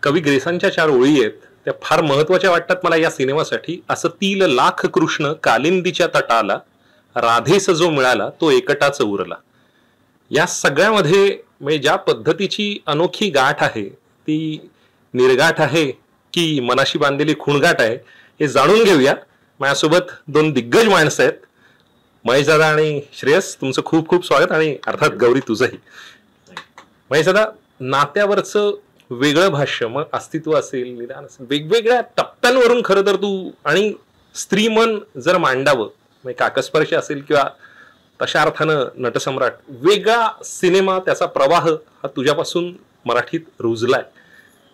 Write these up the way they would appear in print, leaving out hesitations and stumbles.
कवी ग्रेसांच्या 4 ओळी आहेत त्या फार महत्वाच्या वाटतात मला या सिनेमासाठी. असं 3 लाख कृष्ण कालिंदीच्या तटाला, राधेस जो मिळाला तो एकटाच उरला. या सगळ्यामध्ये म्हणजे ज्या पद्धतीची अनोखी गाठ आहे ती निर्गाठ आहे की मनाशी बांधलेली खुणगाठ आहे हे जाणून घेऊया. माझ्यासोबत 2 दिग्गज माणसं आहेत, महेश दादा आणि श्रेयस. तुमचं खूप खूप स्वागत. आणि अर्थात गौरी तुझंही. महेश दादा, नात्यावरचं वेगळं भाष्य, मग अस्तित्व असेल, निदान असेल, वेगवेगळ्या टप्प्यांवरून खरं तर तू आणि स्त्रीमन जर मांडावं, म्हणजे काकस्पर्श असेल किंवा तशा अर्थानं नटसम्राट, वेगळा सिनेमा त्याचा प्रवाह हा तुझ्यापासून मराठीत रुजलाय.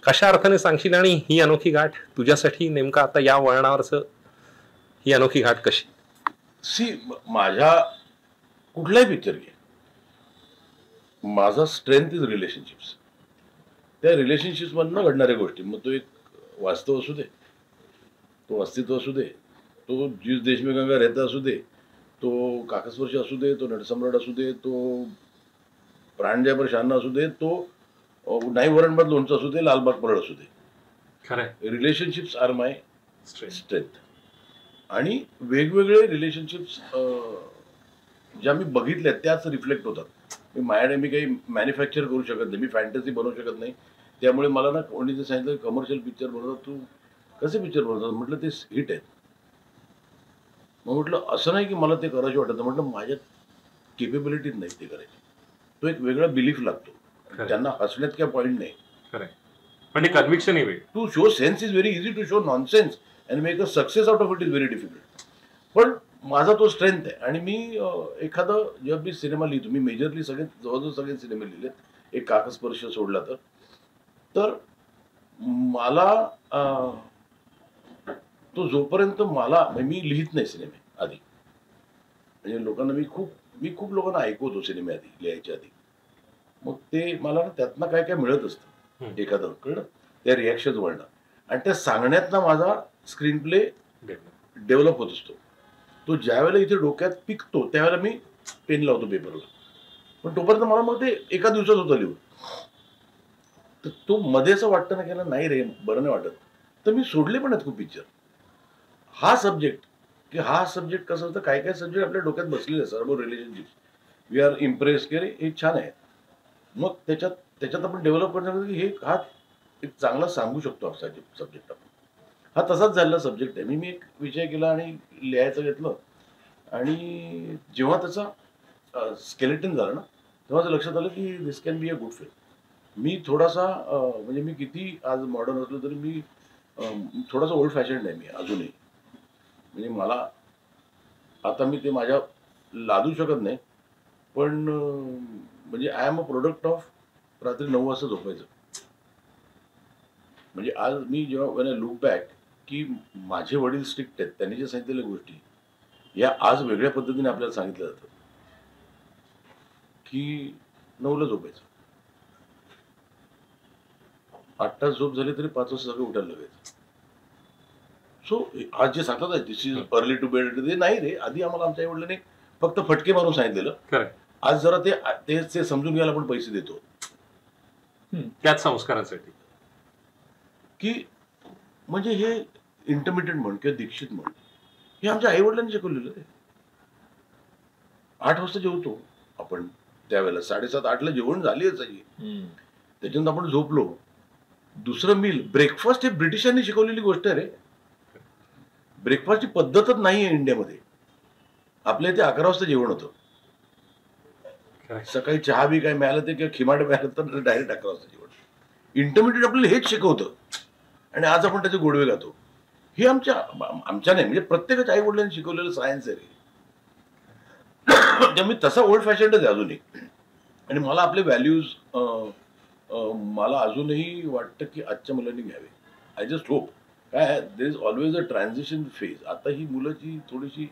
कशा अर्थाने सांगशील आणि ही अनोखी गाठ तुझ्यासाठी नेमका आता या वळणावरचं ही अनोखी घाट कशी? माझ्या कुठलाही पिक्चर घे, माझा स्ट्रेंथ इज रिलेशनशिप्स. त्या रिलेशनशिप्स मधनं घडणाऱ्या गोष्टी, मग तो एक वास्तव असू दे, तो अस्तित्व असू दे, तो जिस देश में गंगा रहता असू दे, तो काकस्पर्श असू दे, तो नटसम्राट असू दे, तो प्राण जय पर शान असू दे, तो नाही वरणभात लोणचं असू दे, लालबाग परळ असू दे. रिलेशनशिप्स आर माय स्ट्रेंथ. आणि वेगवेगळे रिलेशनशिप्स ज्या मी बघितल्या त्याच रिफ्लेक्ट होतात. माझ्याकडे मी काही मॅन्युफॅक्चर करू शकत नाही, मी फॅन्टसी बनवू शकत नाही. त्यामुळे मला ना कोणी जे सांगितलं कमर्शियल पिक्चर बनवतात, तू कसे पिक्चर बनवतात, म्हटलं ते हिट आहेत. मग म्हटलं असं नाही की मला ते करायचं वाटत, म्हटलं माझ्यात केपेबिलिटीज नाही ते करायची. तो एक वेगळा बिलीफ लागतो. त्यांना हसण्यात काय पॉईंट नाही, म्हणजे conviction to show sense is very easy, to show nonsense and make a success out of it is very difficult. पण माझा तो स्ट्रेंथ आहे. आणि मी एखादं जेव्हा मी सिनेमा लिहितो, मी मेजरली जवळजवळ सगळे सिनेमे लिहिलेत, एक काकस्पर्श सोडला तर मला तो जोपर्यंत मला, मी लिहित नाही सिनेमे आधी, म्हणजे लोकांना मी खूप लोकांना ऐकवतो सिनेमे आधी लिहायच्या आधी. मग ते मला त्यातनं काय काय मिळत असतं, एखादं कळलं, त्या रिॲक्शन वळणं आणि त्या सांगण्यातनं माझा स्क्रीन प्ले डेव्हलप होत असतो. तो ज्या वेळेला इथे डोक्यात पिकतो त्यावेळेला मी पेन लावतो पेपरला, पण तोपर्यंत मला मग ते एका दिवसात होतं लिहून. तर तो मध्ये असं वाटतं ना की नाही रे बरं नाही वाटत, तर मी सोडले पण आहेत खूप पिक्चर. हा सब्जेक्ट कसं होतं, काय काय सब्जेक्ट आपल्या डोक्यात बसलेले असतात, सर्व रिलेशनशिप्स, वी आर इम्प्रेस की अरे हे छान आहे. मग त्याच्यात आपण डेव्हलप करण्यासाठी की हे हा एक चांगला सांगू शकतो सब्जेक्ट आपण. हा तसाच झालेला सब्जेक्ट आहे. मी एक विषय केला आणि लिहायचं घेतलं, आणि जेव्हा त्याचा स्केलेटन झालं ना, तेव्हा लक्षात आलं की this can be a good film. मी थोडासा म्हणजे मी किती आज मॉडर्न असलो तरी मी थोडासा ओल्ड फॅशन्ड आहे मी अजूनही. म्हणजे मला आता मी ते माझ्या लादू शकत नाही, पण म्हणजे I am a product of रात्री 9 वाजता झोपायचं. म्हणजे आज मी जेव्हा व्हेन आय लुक बॅक की माझे वडील स्ट्रिक्ट आहेत, त्यांनी जे सांगितलेल्या गोष्टी या आज वेगळ्या पद्धतीने आपल्याला सांगितलं जातं की 9ला झोपायचं, 8 तास झोप झाली तरी 5 वाजता सगळं उठायला लागायचं. सो आज जे सांगतात दिस इज अर्ली टू बेड, ते नाही रे. आधी आम्हाला आमच्या आई वडिलांनी फक्त फटके मारून सांगितलेलं. आज जरा ते समजून घ्यायला आपण पैसे देतो त्याच संस्कारासाठी, की म्हणजे हे इंटरमिडिएट म्हण किंवा दीक्षित म्हण, हे आमच्या आई वडिलांनी शिकवलेलं आहे. 8 वाजता जेवतो आपण, त्यावेळेला 7:30-8ला जेवण झाली असायची. त्याच्यानंतर आपण झोपलो, दुसरं मील ब्रेकफास्ट हे ब्रिटिशांनी शिकवलेली गोष्ट आहे रे. ब्रेकफास्टची पद्धतच नाही आहे इंडियामध्ये. आपल्या इथे 11 वाजता जेवण होतं. सकाळी चहा बी काय मिळालं ते किंवा खिमाड मिळालं तर डायरेक्ट 11 वाजता जेवण. इंटरमिडिएट आपल्याला हेच शिकवतं आणि आज आपण त्याचे गोडवे गातो. हे आमच्या नाही, म्हणजे प्रत्येकाच्या आई वडिलांनी शिकवलेलं सायन्स आहे रे. मी तसा ओल्ड फॅशनच आहे अजूनही. आणि मला आपले व्हॅल्यूज मला अजूनही वाटतं की आजच्या मुलांनी घ्यावे. I just hope. काय there is always a transition phase. आता ही मुलं जी थोडीशी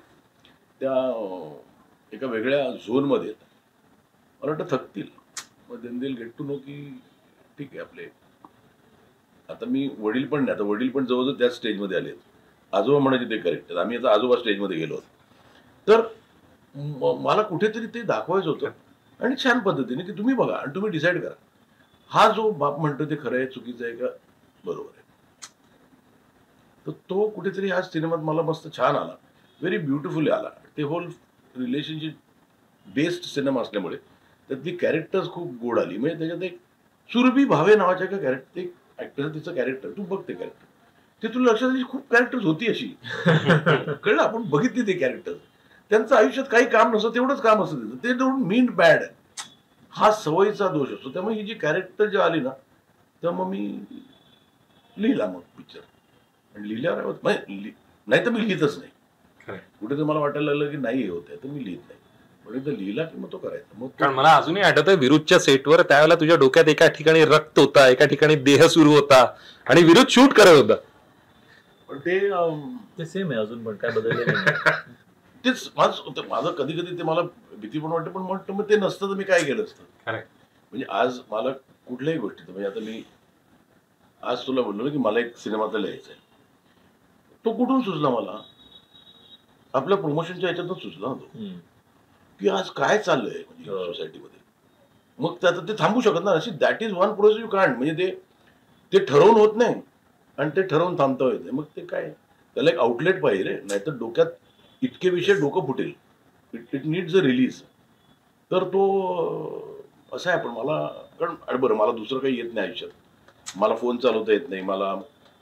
त्या एका वेगळ्या झोनमध्ये मला वाटतं थकतील. मग then they will get to know की ठीक आहे आपले. आता मी वडील पण नाही, आता वडील पण जवळजवळ त्याच स्टेजमध्ये आले. आजोबा म्हणायचे ते करेक्ट. आम्ही आता आजोबा स्टेजमध्ये गेलो. तर मला कुठेतरी ते दाखवायचं होतं आणि छान पद्धतीने की तुम्ही बघा आणि तुम्ही डिसाईड करा. हा जो बाप म्हणतो ते खरं आहे चुकीचं आहे का, बरोबर आहे. तर तो कुठेतरी ह्या सिनेमात मला मस्त छान आला, व्हेरी ब्युटिफुली आला. ते होल रिलेशनशिप बेस्ड सिनेमा असल्यामुळे त्यातली कॅरेक्टर्स खूप गोड आली. म्हणजे त्याच्यात एक सुरभी भावे नावाच्या एका कॅरेक्टर, एक ऍक्टर, तिचं कॅरेक्टर तू बघ, ते कॅरेक्टर ते तुला लक्षात येईल, खूप कॅरेक्टर्स होती अशी कळलं, आपण बघितली ते कॅरेक्टर. त्यांचं आयुष्यात काही काम नसतं, तेवढंच काम असतं त्याचं, ते डोंट मीन बॅड. हा सवयीचा दोष असतो. त्यामुळे ही जी कॅरेक्टर जेव्हा आली ना, तेव्हा मग मी लिहिला मग पिक्चर. आणि लिहिल्यावर नाही तर मी लिहितच नाही. कुठे तर मला वाटायला लागलं की नाही हे होतंय तर मी लिहित नाही, पण एकदा लिहिला की मग तो करायचा. मग कारण मला अजूनही आठवतंय विरुद्धच्या सेटवर त्यावेळेला तुझ्या डोक्यात एका ठिकाणी रक्त होता, एका ठिकाणी देह सुरू होता आणि विरुद्ध शूट करत होता. पण ते सेम आहे अजून, पण काय बदललं नाही. तेच माझं कधी कधी ते मला भीती पण वाटते, पण म्हणतो मग ते नसतं तर मी काय केलं असतं. म्हणजे आज मला कुठल्याही गोष्टीत, म्हणजे आता मी आज तुला बोललो ना की मला एक सिनेमाचा लिहायचा आहे, तो कुठून सुचला मला, आपल्या प्रमोशनच्या ह्याच्यातच सुचला ना तो, की आज काय चाललंय म्हणजे सोसायटीमध्ये. मग त्यात ते थांबू शकत नाही अशी, that is one process you can't. म्हणजे ते ठरवून होत नाही आणि ते ठरवून थांबता येत नाही. मग ते काय, त्याला एक आउटलेट पाहिजे रे, नाहीतर डोक्यात इतके विषय डोकं फुटेल. It needs a release. तर तो असं आहे. पण मला कारण बरं, मला दुसरं काही येत नाही आयुष्यात. मला फोन चालवता येत नाही, मला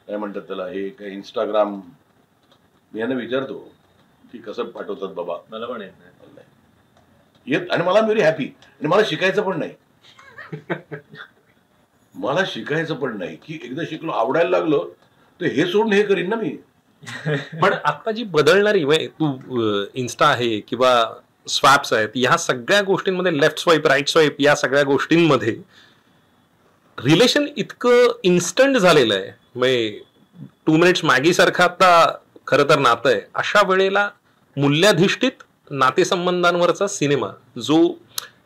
काय म्हणतात त्याला, हे काय इंस्टाग्राम, मी यांना विचारतो की कसं पाठवतात बाबा, मला पण येत येत. आणि मला व्हेरी हॅपी. आणि मला शिकायचं पण नाही. मला शिकायचं पण नाही की एकदा शिकलो, आवडायला लागलं तर हे सोडून हे करीन ना मी. पण आता जी बदलणारी तू इन्स्टा आहे किंवा स्वॅप्स आहेत, ह्या सगळ्या गोष्टींमध्ये लेफ्ट स्वाईप राईट स्वाईप या सगळ्या गोष्टींमध्ये रिलेशन इतकं इन्स्टंट झालेलं आहे. म्हणजे 2 मिनिट्स मॅगी सारखं आता खरं तर नातं आहे. अशा वेळेला मूल्याधिष्ठित नातेसंबंधांवरचा सिनेमा जो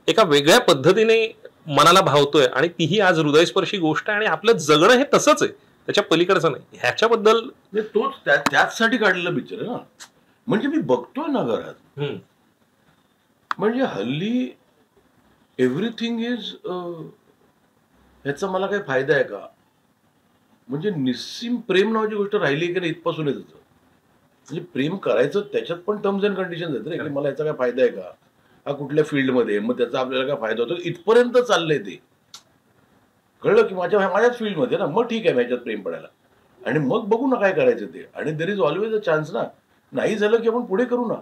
एका वेगळ्या पद्धतीने मनाला भावतोय आणि तीही आज हृदयस्पर्शी गोष्ट आहे आणि आपलं जगणं हे तसंच आहे, त्याच्या पलीकडचं नाही, ह्याच्याबद्दल तोच त्याचसाठी काढलेला पिक्चर आहे ना. म्हणजे मी बघतोय ना घरात, म्हणजे हल्ली एव्हरीथिंग इज ह्याचा मला काही फायदा आहे का. म्हणजे निस्सीम प्रेम नावाची गोष्ट राहिली की नाही इथपासून येत. म्हणजे प्रेम करायचं त्याच्यात पण टर्म्स अँड कंडिशन्स आहेत रे, की मला याचा काय फायदा आहे का, हा कुठल्या फील्डमध्ये, मग त्याचा आपल्याला काय फायदा होतो, इथपर्यंत चाललंय ते. कळलं की माझ्याच फील्डमध्ये ना, मग ठीक आहे ह्याच्यात प्रेम पडायला, आणि मग बघू ना काय करायचं ते. आणि देर इज ऑलवेज अ चान्स ना, नाही झालं की आपण पुढे करू ना.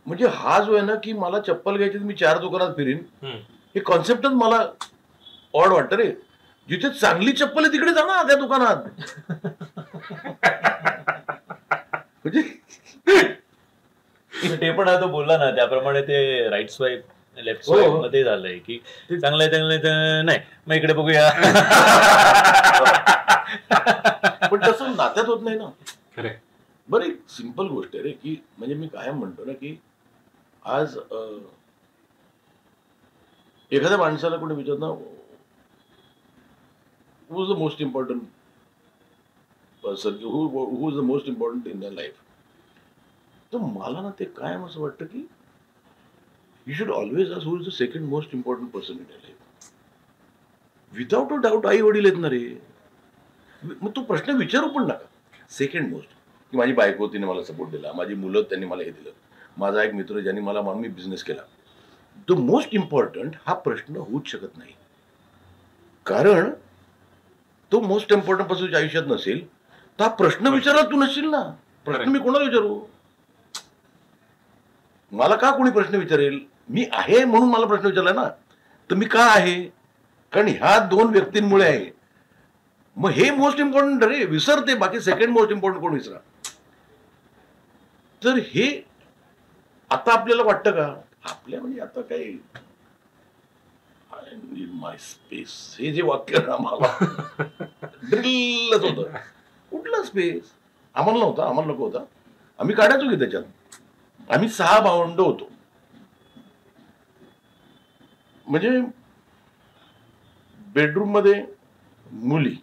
म्हणजे हा जो आहे ना की मला चप्पल घ्यायची मी 4 दुकानात फिरीन, हे कॉन्सेप्टच मला ऑड वाटतं रे. जिथे चांगली चप्पल आहे तिकडे जा ना त्या दुकानात. म्हणजे ते पण तो बोलला ना त्याप्रमाणे ते राईट स्वाईप लेफ्ट स्वाईप मध्ये झालंय की चांगलं आहे चांगलं नाही, मग इकडे बघूया. पण तसं नात्यात होत नाही ना. बरं, एक सिंपल गोष्ट आहे रे, की म्हणजे मी कायम म्हणतो ना की आज एखाद्या माणसाला कोणी विचारत ना, who is the most important person, who is the most important in the life, तर मला ना ते कायम असं वाटतं की you should always ask who is the second most important person in your life. Without a doubt आई वडील आहेत ना रे. मग तो प्रश्न विचारू पण नका. सेकंड मोस्ट, की माझी बायको तिने मला सपोर्ट दिला, माझी मुलं त्यांनी मला हे दिलं, माझा एक मित्र ज्यांनी मला मी बिझनेस केला. द मोस्ट इम्पॉर्टंट हा प्रश्न होऊच शकत नाही. कारण तो मोस्ट इम्पॉर्टंट पर्सन आयुष्यात नसेल तर हा प्रश्न विचारला तू नसशील ना. प्रश्न मी कोणाला विचारू. मला का कोणी प्रश्न विचारेल. मी आहे म्हणून मला प्रश्न विचारला ना. तर मी का आहे, कारण ह्या 2 व्यक्तींमुळे आहे. मग हे मोस्ट इम्पॉर्टंट रे, विसरते बाकी सेकंड मोस्ट इम्पॉर्टंट कोण विसरा. तर हे आता आपल्याला वाटतं का आपल्या, म्हणजे आता काही आय नीड माय स्पेस हे जे वाक्य ना मला ड्रिलच होतं. कुठला स्पेस आम्हाला नव्हता, आम्हाला नको होता. आम्ही काढायचो की त्याच्यात. आम्ही 6 भावंड होतो. म्हणजे बेडरूम मध्ये मुली,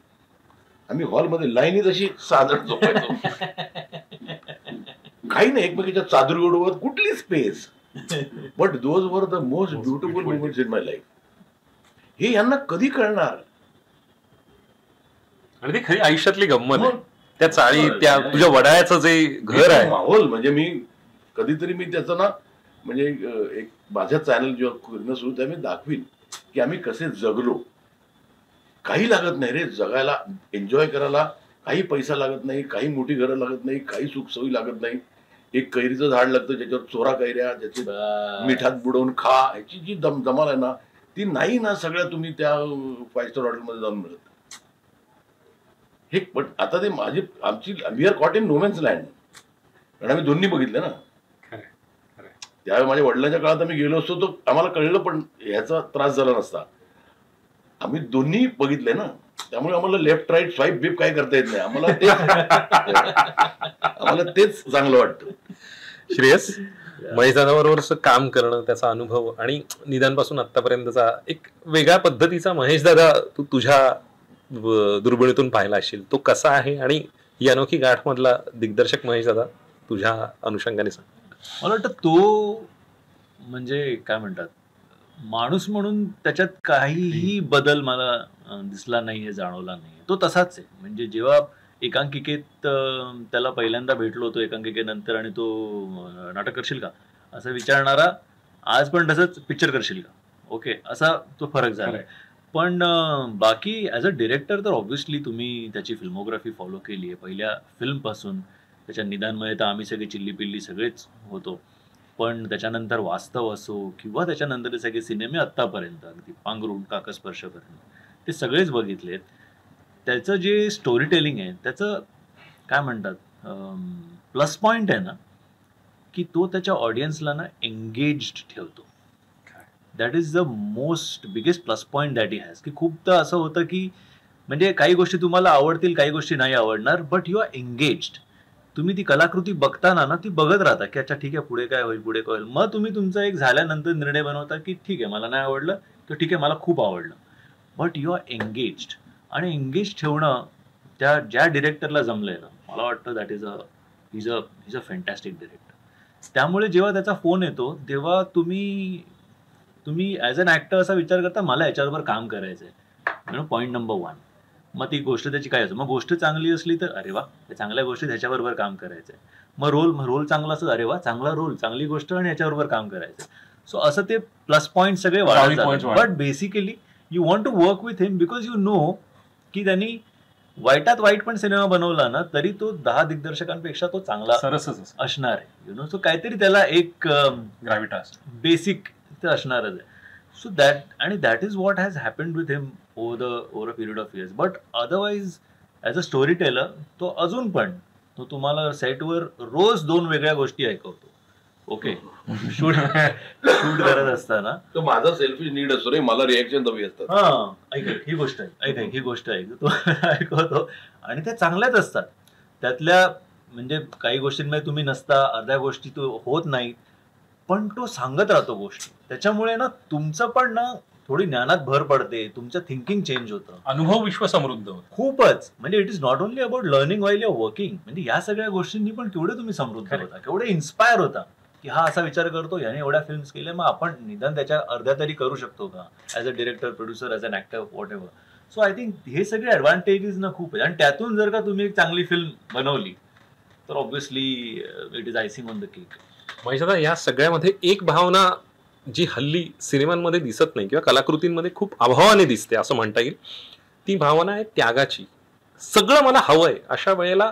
आम्ही हॉलमध्ये लाईनीत अशी साधारण झोपायचो. काही नाही, एकमेकीच्या चादरी उडवत, कुठली space. But those were the most beautiful moments in my life. हे यांना कधी कळणार. आणि ती खरी आयुष्यातली गंमत आहे. मग त्या चाळी, त्या तुझ्या वडाळ्याचं जे घर आहे, माहोल म्हणजे मी कधीतरी मी त्याचं ना म्हणजे एक माझ्या चॅनल जेव्हा करणं सुरू तेव्हा मी दाखवीन की आम्ही कसे जगलो. काही लागत नाही रे जगायला, एन्जॉय करायला काही पैसा लागत नाही, काही मोठी घरं लागत नाही, काही सुखसोयी लागत नाही. एक कैरीचं झाड लागतं ज्याच्यावर चोरा कैऱ्या, ज्याचे मिठात बुडवून खा, ह्याची जी धमाल आहे ना ती नाही ना सगळ्या तुम्ही त्या 5 स्टार हॉटेलमध्ये जाऊन मिळत. हे पण आता ते माझी आमची we are caught in no man's land, कारण आम्ही दोन्ही बघितलं ना. त्यावेळी माझ्या वडिलांच्या काळात आम्ही गेलो असतो तर आम्हाला कळलं पण ह्याचा त्रास झाला नसता. आम्ही दोन्ही बघितले ना, त्यामुळे आम्हाला लेफ्ट राईट स्वाईप बिप काय करता येत नाही. आम्हाला तेच चांगलं वाटतं. श्रेयस, महेश दादाबरोबर काम करणं, त्याचा अनुभव आणि निदानपासून आतापर्यंतचा एक वेगळ्या पद्धतीचा महेश दादा तू तुझ्या दुर्बिणीतून पाहिला असेल, तो कसा आहे आणि ही अनोखी गाठ मधला दिग्दर्शक महेश दादा तुझ्या अनुषंगाने सांग. मला वाटतं तो म्हणजे काय म्हणतात, माणूस म्हणून त्याच्यात काहीही बदल मला दिसला नाहीये, जाणवला नाहीये. तो तसाच आहे. म्हणजे जेव्हा एकांकिकेत त्याला पहिल्यांदा भेटलो होतो एकांकिकेनंतर आणि तो नाटक करशील का असं विचारणारा, आज पण तसंच पिक्चर करशील का, ओके, असा तो फरक झालाय. पण बाकी ॲज अ डिरेक्टर तर ऑब्व्हियसली तुम्ही त्याची फिल्मोग्राफी फॉलो केली आहे पहिल्या फिल्मपासून. त्याच्या निदानमध्ये तर आम्ही सगळे चिल्ली पिल्ली सगळेच होतो, पण त्याच्यानंतर वास्तव असो किंवा त्याच्यानंतर सगळे सिनेमे आत्तापर्यंत अगदी पांघरुण काकस्पर्शपर्यंत ते सगळेच बघितलेत. त्याचं जे स्टोरी टेलिंग आहे त्याचं काय म्हणतात प्लस पॉईंट आहे ना, की तो त्याच्या ऑडियन्सला ना एंगेज्ड ठेवतो. That is the most biggest plus point that he has. की खूपदा असं होतं की म्हणजे काही गोष्टी तुम्हाला आवडतील, काही गोष्टी नाही आवडणार, बट यू आर एंगेज्ड. तुम्ही ती कलाकृती बघताना ना ती बघत राहता की अच्छा ठीक आहे पुढे काय होईल, पुढे काय होईल. मग तुम्ही तुमचा एक झाल्यानंतर निर्णय बनवता की ठीक आहे मला नाही आवडलं तर ठीक आहे मला खूप आवडलं, बट यू आर एंगेज्ड. आणि एंगेज ठेवणं त्या ज्या डिरेक्टरला जमलंय ना, मला वाटतं that is is a fantastic director. त्यामुळे जेव्हा त्याचा फोन येतो तेव्हा तुम्ही ॲज अन ॲक्टर असा विचार करता मला याच्याबरोबर काम करायचंय, पॉईंट नंबर 1. मग ती गोष्ट त्याची काय असं, मग गोष्ट चांगली असली तर अरे वा चांगल्या गोष्टी ह्याच्याबरोबर काम करायचंय. मग रोल चांगला असतो, अरे वा चांगला रोल, चांगली गोष्ट आणि ह्याच्याबरोबर काम करायचं. सो असं ते प्लस पॉईंट सगळे वाढत. But basically you want to work with him because you know की त्यांनी वाईटात वाईट पण सिनेमा बनवला ना तरी तो 10 दिग्दर्शकांपेक्षा तो चांगला असणार आहे. यु नो, सो काहीतरी त्याला एक ग्रॅव्हिटास बेसिक ते असणारच आहे. So that is what has happened with him over a period of years. But otherwise as a storyteller तो अजून पण तो तुम्हाला सेटवर रोज 2 वेगळ्या गोष्टी ऐकवतो. ओके, शूट करत असताना तो माझा सेल्फिश नीड असतो रे, मला रिएक्शन हवी असतात. हा ऐक ही गोष्ट आहे, ही गोष्ट आहे, तो ऐकवतो आणि त्या चांगल्याच असतात. त्यातल्या म्हणजे काही गोष्टींमध्ये तुम्ही नसता, अर्ध्या गोष्टी तो होत नाही, पण तो सांगत राहतो गोष्टी. त्याच्यामुळे ना तुमचं पण ना थोडी ज्ञानात भर पडते, तुमचं थिंकिंग चेंज होतं, अनुभव विश्व समृद्ध होतं खूपच. म्हणजे it is not only about learning while your working. म्हणजे या सगळ्या गोष्टींनी पण केवढे तुम्ही समृद्ध होता, केवढे इन्स्पायर होता की हा असा विचार करतो, याने एवढ्या फिल्म्स केल्या, मग आपण निदान त्याच्या अर्ध्या तरी करू शकतो का, as a director, producer, as an actor, whatever. So I think हे सगळे ऍडव्हान्टेजेस ना खूप आहे. आणि त्यातून जर का तुम्ही एक चांगली फिल्म बनवली तर obviously it is icing on the cake. Mahesh दादा, या सगळ्यामध्ये एक भावना जी हल्ली सिनेमांमध्ये दिसत नाही किंवा कलाकृतींमध्ये खूप अभावाने दिसते असं म्हणता येईल, ती भावना आहे त्यागाची. सगळं मला हवंय अशा वेळेला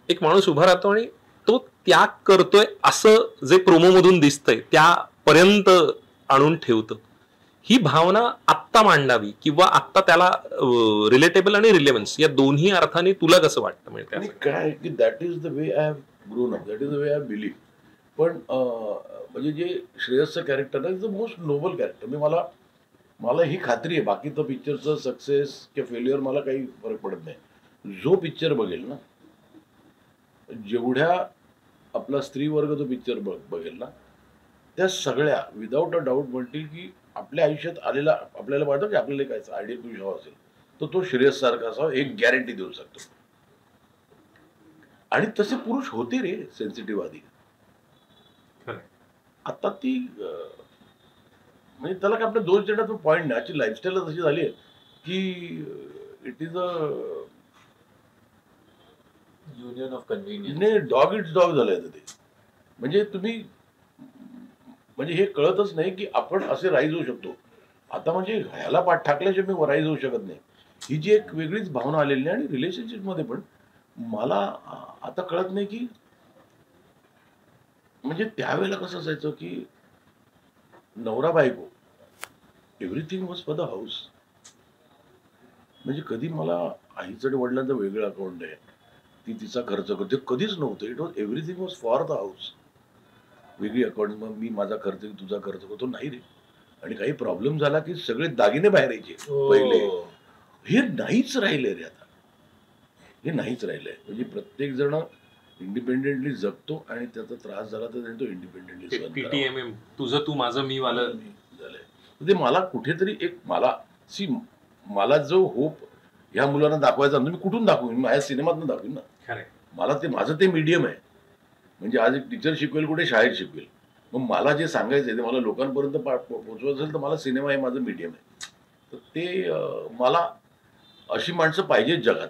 एक माणूस उभा राहतो आणि तो त्याग करतोय असं जे प्रोमोमधून दिसतंय त्यापर्यंत आणून ठेवतं. ही भावना आत्ता मांडावी किंवा आत्ता त्याला रिलेटेबल आणि रिलेव्हन्स या दोन्ही अर्थाने तुला कसं वाटतं? म्हणजे काय की that is the way I have grown up, that is the way I believe. पण म्हणजे जे श्रेयसचं कॅरेक्टर आहे is the most noble character. मी मला ही खात्री आहे बाकी तर पिक्चरचं सक्सेस किंवा फेल्युअर मला काही फरक पडत नाही. जो पिक्चर बघेल ना, जेवढ्या आपला स्त्री वर्ग जो पिक्चर बघेल ना, त्या सगळ्या विदाऊट अ डाऊट म्हणतील की आपल्या आयुष्यात आलेला आपल्याला वाटतं की आपल्याला काय आयडियल पुरुष हवा असेल तर तो श्रेयस सारखा असावा, एक गॅरंटी देऊ शकतो. आणि तसे पुरुष होते रे सेन्सिटिव्ह आधी. आता ती म्हणजे त्याला काय आपल्या दोन चेटात पॉईंट नाही. आजची लाईफस्टाईल तशी झाली आहे की it is a union of convenience. नाही, डॉग इट्स डॉग झालंय ते. म्हणजे तुम्ही म्हणजे हे कळतच नाही की आपण असे राईज होऊ शकतो. आता म्हणजे ह्याला पाठ टाकल्याशिवाय मी राईज होऊ शकत नाही. ही जी एक वेगळीच भावना आलेली आहे. आणि रिलेशनशिप मध्ये पण मला आता कळत नाही की म्हणजे त्यावेळेला कसं असायचं की नवरा बायको everything was for the house. म्हणजे कधी मला आईचं आणि वडिलांचं वेगळं अकाउंट आहे, ती तिचा खर्च करते, कधीच नव्हतं. It was everything was for the house. वेगळी अकाउंट, मग मी माझा खर्च तुझा खर्च करतो, नाही रे. आणि काही प्रॉब्लेम झाला की सगळे दागिने बाहेर यायचे पहिले. हे नाहीच राहिले रे आता. हे नाहीच राहिलंय. म्हणजे प्रत्येक जण इंडिपेंडेंटली जगतो आणि त्याचा त्रास झाला तर तो इंडिपेंडेंटली सहन करावा. PTMM, तुझं तू माझं मी वालं झालंय. ते मला कुठेतरी एक मला जो होप ह्या मुलांना दाखवायचा, मी कुठून दाखवीन? माझ्या सिनेमातून दाखवीन ना. मला ते माझं ते मीडियम आहे. म्हणजे आज एक टीचर शिकवेल कुठे, शाळेत शिकवेल. मग मला जे सांगायचं ते मला लोकांपर्यंत पोहोचवायचं असेल तर मला सिनेमा हे माझं मीडियम आहे. तर ते मला अशी माणसं पाहिजेत जगात.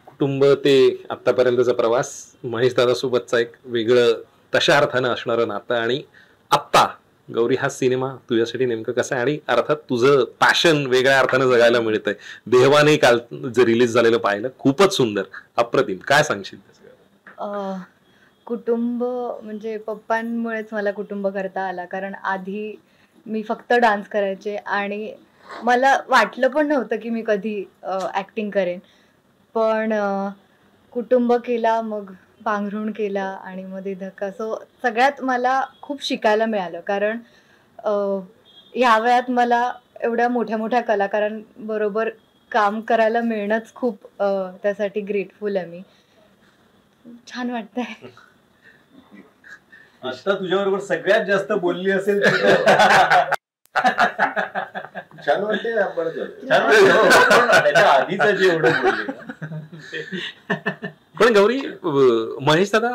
कुटुंब ते आतापर्यंतचा प्रवास, महेश दादासोबतचा एक वेगळं तशा अर्थानं असणारं नातं, आणि आत्ता गौरी हा सिनेमा तुझ्यासाठी नेमकं कसं आहे, आणि अर्थात तुझं पॅशन वेगळ्या अर्थानं जगायला मिळतंय. देहवानही काल जे रिलीज झालेलं पाहिलं, खूपच सुंदर, अप्रतिम. काय सांगशील? कुटुंब म्हणजे पप्पांमुळेच मला कुटुंब करता आला. कारण आधी मी फक्त डान्स करायचे आणि मला वाटलं पण नव्हतं की मी कधी ऍक्टिंग करेन. पण कुटुंब केला, मग पांघरुण केला आणि मध्ये धक्का. सो सगळ्यात मला खूप शिकायला मिळालं. कारण ह्या वयात मला एवढ्या मोठ्या मोठ्या कलाकारांबरोबर काम करायला मिळणंच खूप त्यासाठी ग्रेटफुल आहे मी. छान वाटतंय. आता तुझ्याबरोबर सगळ्यात जास्त बोलली असेल छान वाटते. आपण त्याच्या आधीच जे एवढं बोलली. पण गौरी, महेश दादा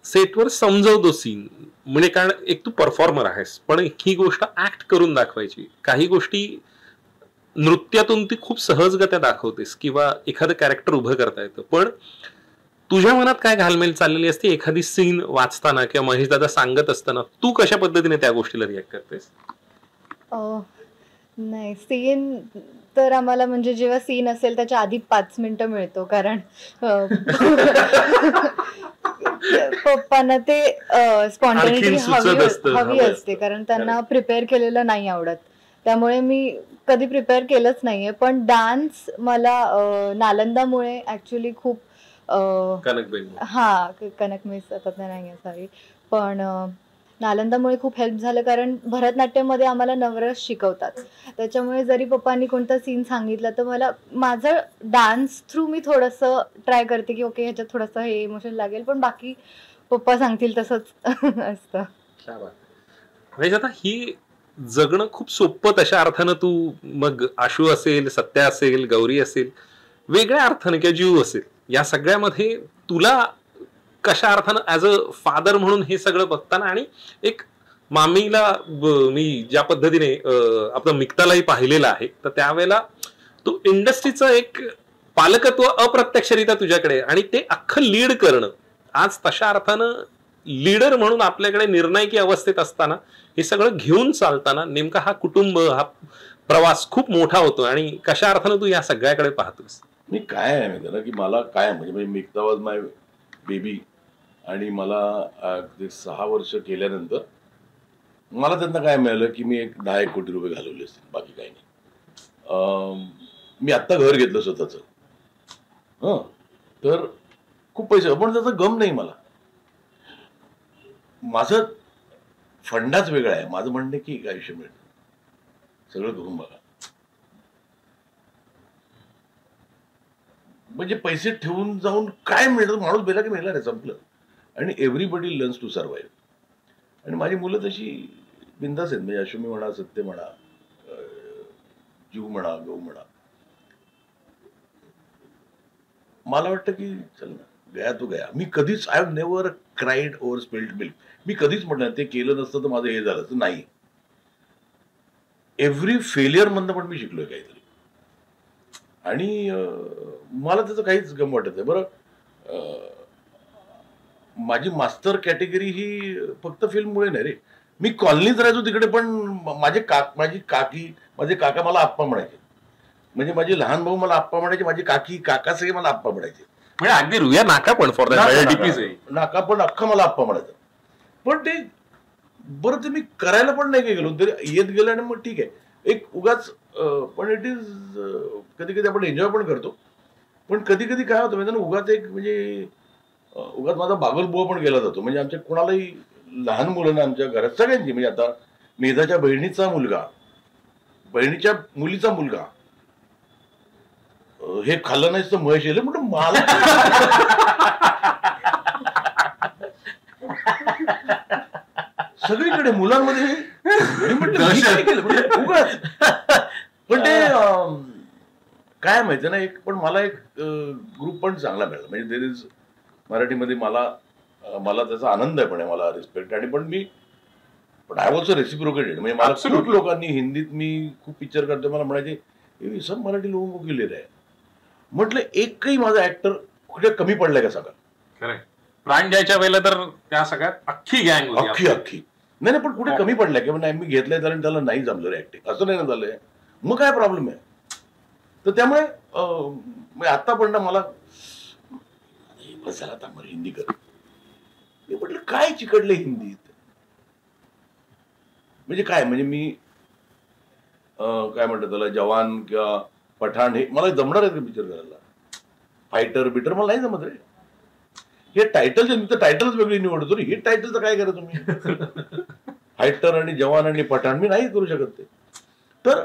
सेटवर समजवतो सीन, म्हणजे कारण एक तू परफॉर्मर आहेस, पण ही गोष्ट ऍक्ट करून दाखवायची. काही गोष्टी नृत्यातून ती खूप सहजगत्या दाखवतेस किंवा एखादं कॅरेक्टर उभं करता येतं. पण तुझ्या मनात काय घालमेल चाललेली असते एखादी सीन वाचताना किंवा महेश दादा सांगत असताना? तू कशा पद्धतीने त्या गोष्टीला रिॲक्ट करतेस? नाही, सीन तर आम्हाला म्हणजे जेव्हा सीन असेल त्याच्या आधी 5 मिनिटं मिळतो. कारण पप्पांना ते स्पॉन्टेनिटी हवी असते. कारण त्यांना प्रिपेअर केलेलं नाही आवडत. त्यामुळे मी कधी प्रिपेअर केलंच नाहीये. पण डान्स मला नालंदामुळे ऍक्च्युली खूप कनक मिस आता नाही सॉरी, पण नालंदामुळे खूप हेल्प झालं. कारण भरतनाट्यममध्ये आम्हाला नवरस शिकवतात. त्याच्यामुळे जरी पप्पांनी कोणता सीन सांगितला तर मला माझं डान्स थ्रू मी थोडंसं ट्राय करते की ओके ह्याच्यात थोडंसं हे इमोशन लागेल, पण बाकी पप्पा सांगतील तसंच असतं. म्हणजे आता ही जगणं खूप सोपं तशा अर्थानं, तू मग आशू असेल, सत्या असेल, गौरी असेल, वेगळ्या अर्थानं किंवा जीव असेल, या सगळ्यामध्ये तुला कशा अर्थानं ऍज अ फादर म्हणून हे सगळं बघताना, आणि एक मामीला मी ज्या पद्धतीने आपलं मिक्तालाही पाहिलेलं आहे, तर त्यावेळेला तो इंडस्ट्रीचं एक पालकत्व अप्रत्यक्षरित्या तुझ्याकडे, आणि ते अख्खं लीड करणं, आज तशा अर्थानं लीडर म्हणून आपल्याकडे निर्णायकी अवस्थेत असताना हे सगळं घेऊन चालताना नेमका हा कुटुंब, हा प्रवास खूप मोठा होतो. आणि कशा अर्थानं तू या सगळ्याकडे पाहतोस? मी काय आहे माहिती ना की मला काय म्हणजे मिक्ता वॉज माय बेबी. आणि मला ते 6 वर्ष केल्यानंतर मला त्यांना काय मिळालं की मी एक 10-1 कोटी रुपये घालवले असतील, बाकी काही नाही. मी आत्ता घर घेतलं स्वतःच. तर खूप पैसे, पण त्याचा गम नाही मला. माझं फंडाच वेगळा आहे. माझं म्हणणं की एक आयुष्य मिळतं, सगळं करून बघा. म्हणजे पैसे ठेवून जाऊन काय मिळतं? माणूस बेला की मेला रे, संपलं. आणि एव्हरीबडी लर्न्स टू सर्व्हाइव्ह. आणि माझी मुलं तशी बिंदास आहेत. म्हणजे अश्विनी म्हणा, सत्य म्हणा, जीव म्हणा, गौ म्हणा. मला वाटतं की चल ना, गया तो गया. मी कधीच I have never cried over spilled milk. मी कधीच म्हटलं ते केलं नसतं तर माझं हे झालं तर नाही. एव्हरी फेलियर मधनं पण मी शिकलोय काहीतरी. आणि मला त्याचं काहीच गम वाटत नाही. बरं, माझी मास्टर कॅटेगरी ही फक्त फिल्ममुळे नाही रे. मी कॉलनीत राहायचो तिकडे, पण माझे माझे काका मला आप्पा म्हणायचे. म्हणजे माझे लहान भाऊ मला आप्पा म्हणायचे, माझी काका सगळे मला आप्पा म्हणायचे. म्हणजे अगदी रुया नाका पण फॉर नाका पण अख्खा मला आप्पा म्हणायचं. पण ते बरं, ते मी करायला पण नाही काय गेलो तरी येत गेलं आणि मग ठीक आहे, एक उगाच. पण इट इज कधी कधी आपण एन्जॉय पण करतो. पण कधी कधी काय होतं म्हणजे उगाच एक म्हणजे उगाच माझा बागलबुवा पण गेला जातो. म्हणजे आमच्या कोणालाही लहान मुलांना आमच्या घरात सगळ्यांची, म्हणजे आता मेधाच्या बहिणीचा मुलगा, बहिणीच्या मुलीचा मुलगा हे खाल्लं नाहीच तर महेश येईल म्हणून मला सगळीकडे मुलांमध्ये उगाच. पण ते काय माहिती ना, एक पण मला एक ग्रुप पण चांगला मिळाला. म्हणजे देर इज मराठीमध्ये मला त्याचा आनंद आहे, पण मला रिस्पेक्ट. आणि पण आय वॉज रेसिप्रोकेटेड. म्हणजे मला खूप लोकांनी हिंदीत, मी खूप पिक्चर करतो, मला म्हणायचे सब मराठी लोक को गेले रे. म्हटलं एकही माझा ऍक्टर कुठे कमी पडलाय का सगळं? प्राण द्यायच्या वेळेला तर त्या सगळ्यात अख्खी गँग अख्खी नाही, पण कुठे कमी पडलाय की नाही मी घेतलंय तर त्याला नाही जमलं रे ऍक्टिंग, असं नाही ना झालंय, मग काय प्रॉब्लेम आहे? तर त्यामुळे आता पण ना मला बस झाला, आता मला हिंदी कर. मी म्हटलं काय चिकटलंय हिंदीत? म्हणजे काय, म्हणजे मी काय म्हणतात त्याला, जवान किंवा पठाण हे मला जमणार आहे का पिक्चर करायला? फायटर बिटर मला नाही जमत रे. हे टायटल टायटलच वेगळी निवडतो रे. हे टायटलचं काय करा तुम्ही? फायटर आणि जवान आणि पठाण मी नाही करू शकत ते. तर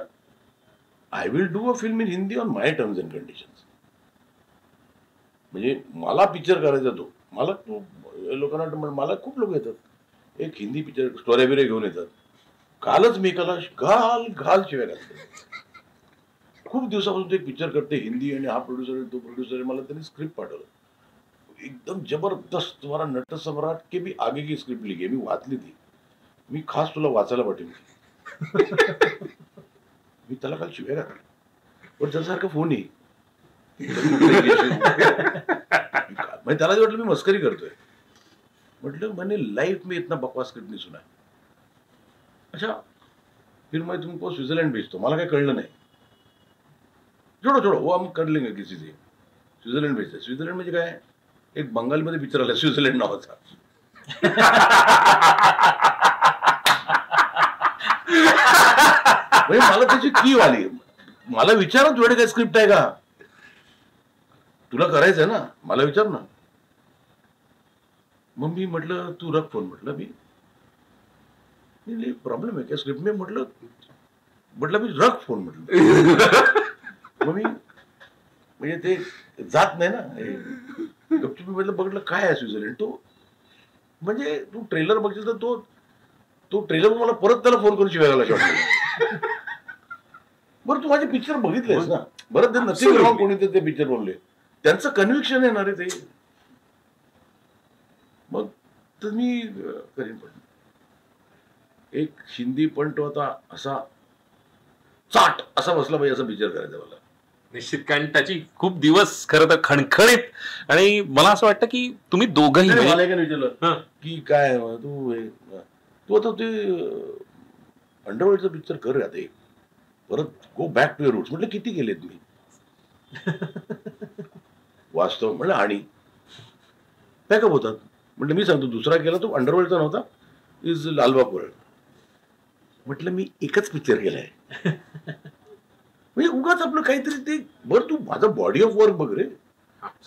I will do a film in Hindi on my terms and conditions. म्हणजे मला पिक्चर करायचा तो, मला लोकांना मला खूप लोक येतात, एक हिंदी पिक्चर स्टोऱ्या बिऱ्या घेऊन येतात. कालच मी एकाला घाल शिवाय घालतो. खूप दिवसापासून तो एक पिक्चर करते हिंदी, आणि हा प्रोड्युसर तो प्रोड्युसर, मला त्यांनी स्क्रिप्ट पाठवलं, एकदम जबरदस्त, तुम्हाला नटसम्राट के भी आगे की स्क्रिप्ट लिखी आहे. मी वाचली ती, मी खास तुला वाचायला पाठवली. मी त्याला काल शिवाय घातला, पण त्यासारखा फोन येईल म्हणजे त्याला वाटलं मी मस्करी करतोय. म्हटलं मैंने लाइफ में इतना बकवास स्क्रिप्ट नहीं सुना. अच्छा फिर मैं तुमको स्विट्जरलैंड भेजतो. मला काही कळलं नाही. छोडो वो हम कर लेंगे किसी से. स्वित्झर्लंड भेजते. स्वित्झर्लंड म्हणजे काय, एक बंगालमध्ये पिक्चर आला स्वित्झर्लंड नावाचा. म्हणजे मला त्याची कीव आली. मला विचारा तुझ्याकडे काय स्क्रिप्ट आहे का, तुला करायचंय ना, मला विचार ना. मग मी म्हटलं तू रख फोन. म्हटलं मी प्रॉब्लेम आहे क्या स्क्रिप्ट में? म्हटलं मी रख फोन. म्हटलं मग मी म्हणजे ते जात नाही ना गपचूप. म्हटलं बघितलं काय आहे स्वित्झर्लंड. तो म्हणजे तू ट्रेलर बघशील तर तो ट्रेलर मला परत त्याला फोन करून शिवायला शॉट. बरं तू माझे पिक्चर बघितलेस ना, बरं ते नसेल कोणी ते पिक्चर बोलले, त्यांचं कन्व्हिक्शन येणार आहे ते. मग तर मी करीन. पण एक हिंदी पण तो आता असा चाट असा बसला पाहिजे असा पिक्चर करायचा मला निश्चित. कारण त्याची खूप दिवस खरं तर खणखणीत, आणि मला असं वाटतं की तुम्ही दोघंही मला काय विचारलं की काय तू आता ते अंडरवर्ल्डचा पिक्चर कर आता एक, परत go back to your roots. म्हटलं किती केलेत मी वास्तव. म्हणलं आणि पॅकअप होतात. म्हटलं मी सांगतो दुसरा केला तो अंडरवर्ल्डचा नव्हता, इज लालबाग वर्ल्ड. म्हटलं मी एकच पिक्चर केलाय. म्हणजे उगाच आपलं काहीतरी ते. बरं तू माझा बॉडी ऑफ वर्क बघ रे.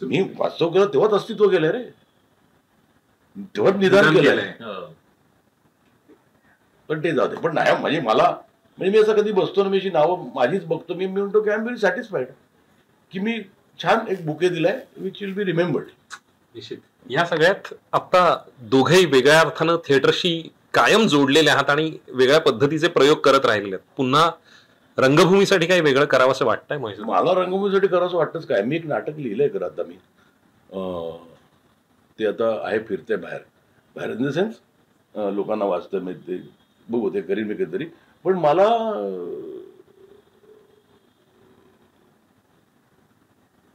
मी वास्तव केलं तेव्हाच अस्तित्व केलंय रे, तेव्हाच निदान केलंय. पण ते जाऊ दे. पण नाही म्हणजे मला, म्हणजे मी असं कधी बसतो ना, मी अशी नावं माझीच बघतो, मी म्हणतो की आय एम व्हेरी सॅटिस्फाईड की मी छान एक बुके दिलाय विच विल बी रिमेंबर्ड. निश्चित. या सगळ्यात आता दोघेही वेगळ्या अर्थानं थिएटरशी कायम जोडलेले आहात आणि वेगळ्या पद्धतीचे प्रयोग करत राहिले. पुन्हा रंगभूमीसाठी काही वेगळं करावं असं वाटतंय? मला रंगभूमीसाठी करावं वाटतंच काय. मी एक नाटक लिहिलंय खरं आता मी, ते आता आहे फिरते बाहेर इन द सेन्स लोकांना वाचतं मी ते बघू ते करीन मी कधीतरी. पण मला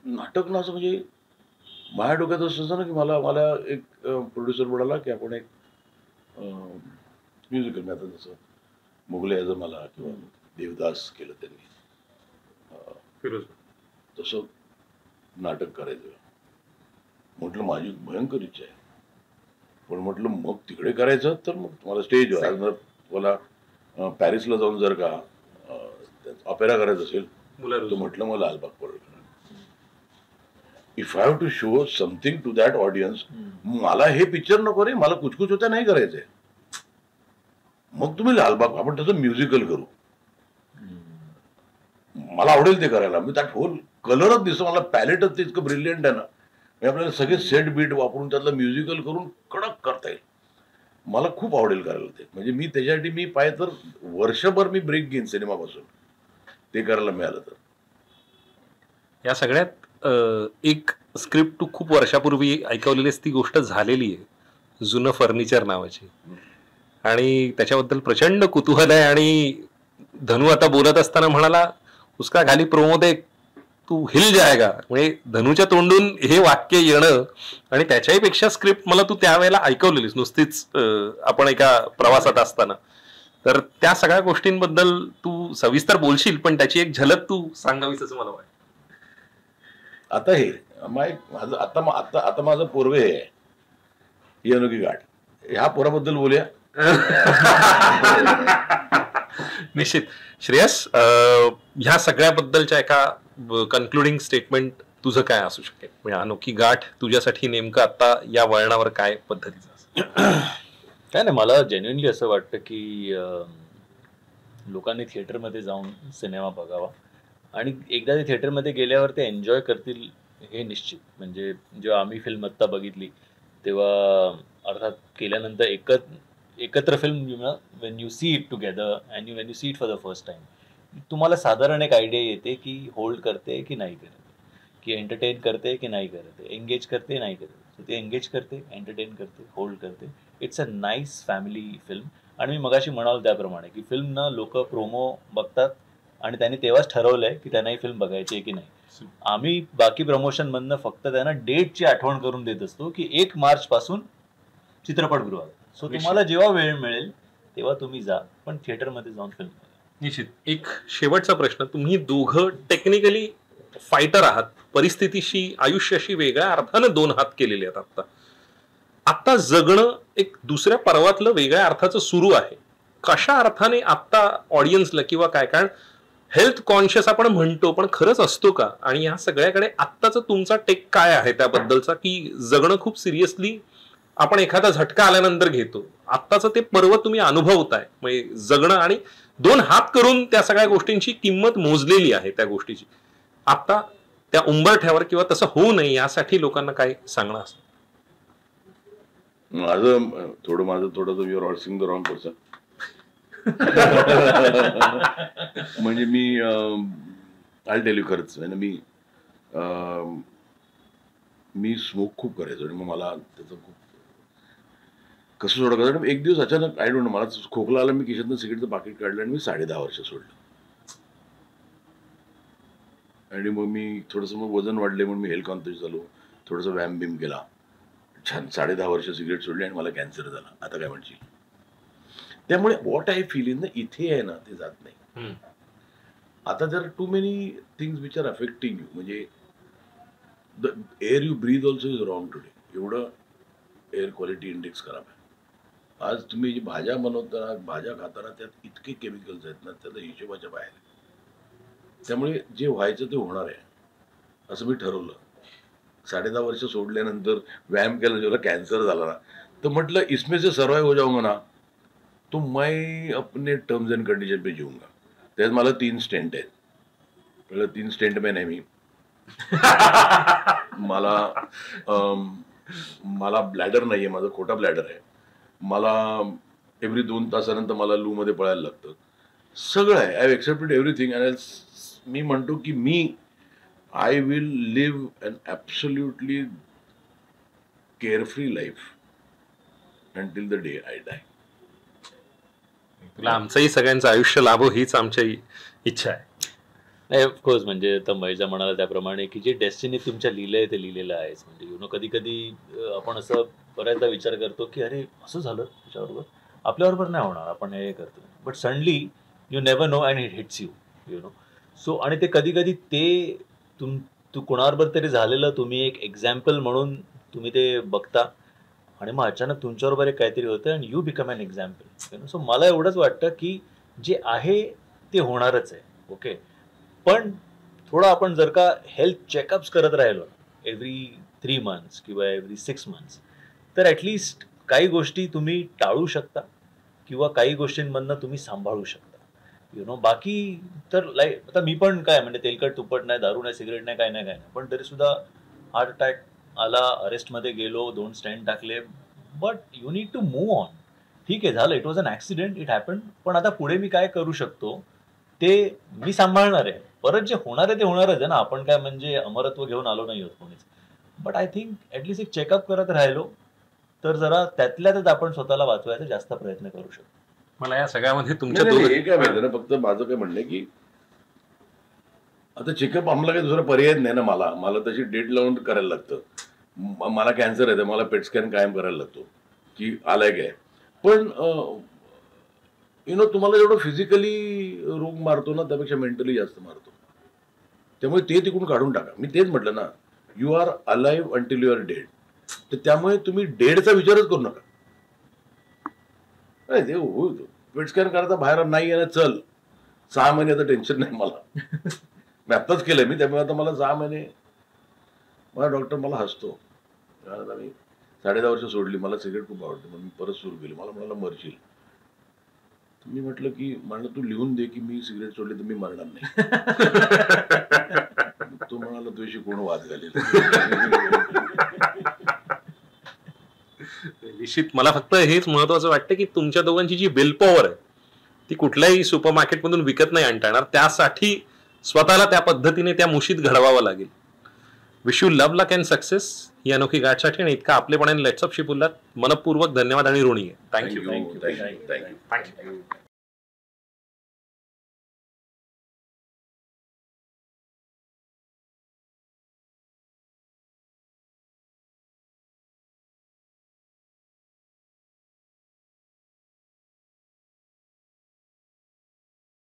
नाटक ना असं म्हणजे माझ्या डोक्यात असं होतं ना की मला मला एक प्रोड्युसर म्हणाला की आपण एक म्युझिकल मी आता जसं मुघले आझम मला किंवा देवदास केलं त्यांनी फिरोज तसं नाटक करायचं. म्हटलं माझी भयंकर इच्छा आहे, पण म्हटलं मग तिकडे करायचं तर मग तुम्हाला स्टेजवर मला पॅरिसला जाऊन जर का ऑपेरा करायचं असेल तर म्हटलं मग लालबाग परळ करा. If I have to show something to that audience, मला हे पिक्चर नको रे, मला कुचकुच होत्या नाही करायचंय, मग तुम्ही लालबाग आपण त्याचं म्युझिकल करू. मला आवडेल ते करायला. मी त्यात होल कलरच दिसतो, मला पॅलेटच इतकं ब्रिलियंट आहे ना, आपल्याला सगळे सेट बीट वापरून त्यातलं म्युझिकल करून कडक करता येईल. मला खूप आवडेल करायला ते. म्हणजे मी त्याच्यासाठी मी पाहिजे तर वर्षभर मी ब्रेक घेईन सिनेमापासून ते करायला मिळालं तर. या सगळ्यात एक स्क्रिप्ट तू खूप वर्षापूर्वी ऐकवलेलीस, ती गोष्ट झालेली आहे, जुनं फर्निचर नावाची, आणि त्याच्याबद्दल प्रचंड कुतूहल आहे. आणि धनू आता बोलत असताना म्हणाला उसका खाली प्रोमो दे तू हिल जायगा, म्हणजे धनूच्या तोंडून हे वाक्य येणं, आणि त्याच्याही पेक्षा स्क्रिप्ट मला तू त्यावेळेला ऐकवलेलीस नुसतीच आपण एका प्रवासात असताना. तर त्या सगळ्या गोष्टींबद्दल तू सविस्तर बोलशील, पण त्याची एक झलक तू सांगावीस असं मला वाटतं. आता हे माझं आता माझं पूर्वे हे आहे ही अनोखी गाठ, ह्या पोराबद्दल बोलूया. निश्चित. श्रेयस, ह्या सगळ्याबद्दलच्या एका कन्क्लुडिंग स्टेटमेंट तुझं काय असू शकेल? म्हणजे अनोखी गाठ तुझ्यासाठी नेमकं आता या वळणावर काय पद्धतीचं असतं? काय नाही, मला जेन्युइनली असं वाटतं की लोकांनी थिएटरमध्ये जाऊन सिनेमा बघावा, आणि एकदा ते थिएटरमध्ये गेल्यावर ते एन्जॉय करतील हे निश्चित. म्हणजे जेव्हा आम्ही फिल्म आत्ता बघितली तेव्हा अर्थात केल्यानंतर एकत्र film Wien you see it together and Wien you see it for the first time, तुम्हाला साधारण एक आयडिया येते की होल्ड करते की नाही करते, की एंटरटेन करते की नाही करते, एंगेज करते नाही करते. सो ते एंगेज करते, एंटरटेन करते, होल्ड करते. It's a nice family film. आणि मी मगाशी म्हणाल त्याप्रमाणे की फिल्म लोक प्रोमो बघतात आणि त्यांनी तेव्हाच ठरवलंय की त्यांना ही फिल्म बघायची आहे की नाही. आम्ही बाकी प्रमोशन मधनं फक्त त्यांना डेटची आठवण करून देत असतो की 1 मार्च पासून चित्रपटगृहात. सो तुम्हाला जेव्हा वेळ मिळेल तेव्हा तुम्ही जा, पण थिएटरमध्ये जाऊन फिल्म बघा. निश्चित. एक शेवटचा प्रश्न, तुम्ही दोघं टेक्निकली फायटर आहात, परिस्थितीशी आयुष्याशी वेगळ्या अर्थानं 2 हात केलेले आहेत. आता जगणं एक दुसऱ्या पर्वातलं वेगळ्या अर्थाचं सुरू आहे. कशा अर्थाने आता ऑडियन्सला किंवा काय, कारण हेल्थ कॉन्शियस आपण म्हणतो, पण खरंच असतो का? आणि या सगळ्याकडे आत्ताचा तुमचा टेक काय आहे त्याबद्दलचा, की जगणं खूप सिरियसली आपण एखादा झटका आल्यानंतर घेतो, आत्ताचं ते पर्व तुम्ही अनुभवताय, म्हणजे जगणं आणि 2 हात करून त्या सगळ्या गोष्टींची किंमत मोजलेली आहे त्या गोष्टीची. आता त्या उंबरठ्यावर किंवा तसं होऊ नये यासाठी लोकांना काय सांगणं असतं? माझं थोडं you are asking the wrong person. म्हणजे आय टेल यू खरंच, मी स्मोक खूप करायचो आणि मग मला त्याचं खूप कसं सोडा करायचं. एक दिवस अचानक आय डोंट नो, मला खोकला आला, मी खिशातनं सिगरेटचं पाकिट काढलं आणि मी 10.5 वर्ष सोडलं. आणि मग मी थोडंसं मग वजन वाढले म्हणून मी हेल्थ कॉन्शियस झालो, थोडंसं व्यायाम बिम केला, छान 10.5 वर्ष सिगरेट सोडली आणि मला कॅन्सर झाला. आता काय म्हणशील? त्यामुळे व्हॉट आय फील इन इथे आहे ना, ते जात नाही. आता जर too many things which are affecting you, म्हणजे the air you breathe also is wrong today. एवढं एअर क्वालिटी इंडेक्स खराब आहे. आज तुम्ही जी भाज्या बनवताना, भाज्या खाताना त्यात इतके केमिकल्स आहेत ना, त्याचा हिशोबाच्या बाहेर. त्यामुळे जे व्हायचं ते होणार आहे असं मी ठरवलं. 10.5 वर्ष सोडल्यानंतर व्यायाम केला, जेव्हा कॅन्सर झाला ना, तर म्हटलं इसमें से सर्वाइव हो जाऊंगा ना तो मैं अपने टर्म्स एंड कंडिशन पे जीऊंगा. त्यात मला 3 स्टेंट आहेत. पहिलं 3 स्टेंट मॅन आहे मी. मला ब्लॅडर नाहीये, माझा खोटा ब्लॅडर आहे. मला एव्हरी 2 तासानंतर मला लू मध्ये पळायला लागतं. सगळं आहे. I have accepted everything. And मी म्हणतो की I will live an absolutely carefree life until the day I die. तुला आमचंही सगळ्यांचं आयुष्य लाभो हीच आमची इच्छा आहे. नाही ऑफकोर्स, म्हणजे आता मैजा म्हणाला त्याप्रमाणे की जे डेस्टिनी तुमच्या लिहिलंय ते लिहिलेलं आहेच. म्हणजे कधी कधी आपण असं बऱ्याचदा विचार करतो की अरे असं झालं त्याच्याबरोबर, आपल्याबरोबर नाही होणार, आपण हे करतो, but suddenly you never know and it hits you know. So आणि ते कधी कधी ते तू कोणाबरोबर तरी झालेलं तुम्ही एक एक्झाम्पल म्हणून तुम्ही ते बघता आणि मग अचानक तुमच्याबरोबर एक काहीतरी होतं and you become an example. So मला एवढंच वाटतं की जे आहे ते होणारच आहे. ओके, पण थोडं आपण जर का हेल्थ चेकअप्स करत राहिलो एव्हरी 3 months किंवा एव्हरी 6 months, तर ॲटलिस्ट काही गोष्टी तुम्ही टाळू शकता किंवा काही गोष्टींमधनं तुम्ही सांभाळू शकता. बाकी तर लाईक आता मी पण काय म्हणजे तेलकट तुपट नाही, दारू नाही, सिगरेट नाही, काय नाही, पण तरी सुद्धा हार्ट अटॅक आला, अरेस्टमध्ये गेलो, 2 स्टँड टाकले, but you need to move on. ठीक आहे, झालं, it was an accident, it happen, पण आता पुढे मी काय करू शकतो ते मी सांभाळणार आहे. परत जे होणार आहे ते होणारच आहे ना, आपण काय म्हणजे अमरत्व घेऊन आलो नाही आहोत कोणीच. बट आय थिंक ॲटलिस्ट एक चेकअप करत राहिलो तर जरा त्यातल्यातच आपण स्वतःला वाचवायचा जास्त प्रयत्न करू शकतो. मला या सगळ्यामध्ये तुमच्या हे काय माहिती ना, फक्त माझं काय म्हणणं आहे की आता चेकअप आम्हाला काही दुसरा पर्याय नाही ना. मला तशी डेट लावून करायला लागतं. मला कॅन्सर आहे, मला पेट स्कॅन कायम करायला लागतो की आलाय काय. पण तुम्हाला जेवढं फिजिकली रोग मारतो ना त्यापेक्षा मेंटली जास्त मारतो. त्यामुळे ते तिकडून काढून टाका. मी तेच म्हटलं ना, you are alive until you are dead. तर त्यामुळे तुम्ही डेडचा विचारच करू नका. नाही ते होईल, पेट स्कॅन करायचा बाहेर नाही आहे ना, चल 6 महिन्याचं टेन्शन नाही मला. मी आत्ताच केलंय मी, त्यामुळे आता मला 6 महिने मला डॉक्टर मला हसतो. मी 10.5 वर्ष सोडली, मला सिगरेट खूप आवडते, मग मी परत सुरू केली. मला म्हणाला मरशील. मी म्हटलं की म्हणलं तू लिहून दे की मी सिगरेट सोडली तर मी मरणार नाही. तो म्हणाला तुझ्याशी कोण वाद घालेल. निश्चित मला फक्त हेच महत्वाचं वाटतं की तुमच्या दोघांची जी विल पॉवर आहे ती कुठल्याही सुपर मार्केटमधून विकत नाही आणता येणार. त्यासाठी स्वतःला त्या पद्धतीने त्या मुशीत घडवावं लागेल. Wish you love luck and success ही अनोखी गाठसाठी आणि इतका आपलेपणाने लेट्सअपशी बोललात. मनपूर्वक धन्यवाद आणि ऋणी आहे. थँक्यू. थँक्यू.